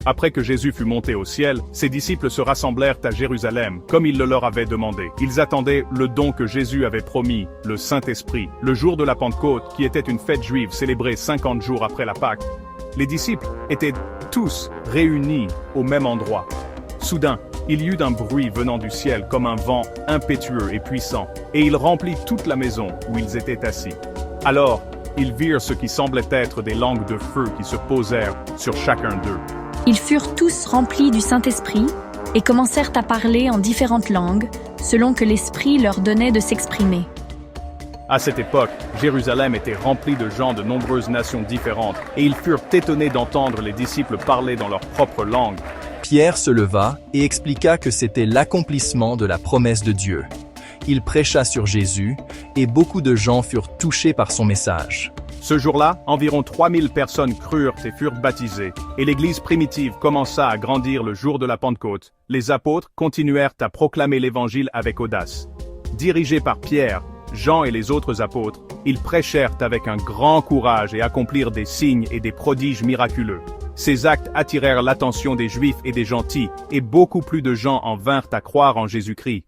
Après que Jésus fut monté au ciel, ses disciples se rassemblèrent à Jérusalem, comme il le leur avait demandé. Ils attendaient le don que Jésus avait promis, le Saint-Esprit, le jour de la Pentecôte, qui était une fête juive célébrée 50 jours après la Pâque. Les disciples étaient tous réunis au même endroit. Soudain, il y eut un bruit venant du ciel comme un vent impétueux et puissant, et il remplit toute la maison où ils étaient assis. Alors, ils virent ce qui semblait être des langues de feu qui se posèrent sur chacun d'eux. Ils furent tous remplis du Saint-Esprit et commencèrent à parler en différentes langues, selon que l'Esprit leur donnait de s'exprimer. À cette époque, Jérusalem était remplie de gens de nombreuses nations différentes, et ils furent étonnés d'entendre les disciples parler dans leur propre langue. Pierre se leva et expliqua que c'était l'accomplissement de la promesse de Dieu. Il prêcha sur Jésus, et beaucoup de gens furent touchés par son message. Ce jour-là, environ 3000 personnes crurent et furent baptisées, et l'Église primitive commença à grandir le jour de la Pentecôte. Les apôtres continuèrent à proclamer l'Évangile avec audace. Dirigés par Pierre, Jean et les autres apôtres, ils prêchèrent avec un grand courage et accomplirent des signes et des prodiges miraculeux. Ces actes attirèrent l'attention des Juifs et des gentils, et beaucoup plus de gens en vinrent à croire en Jésus-Christ.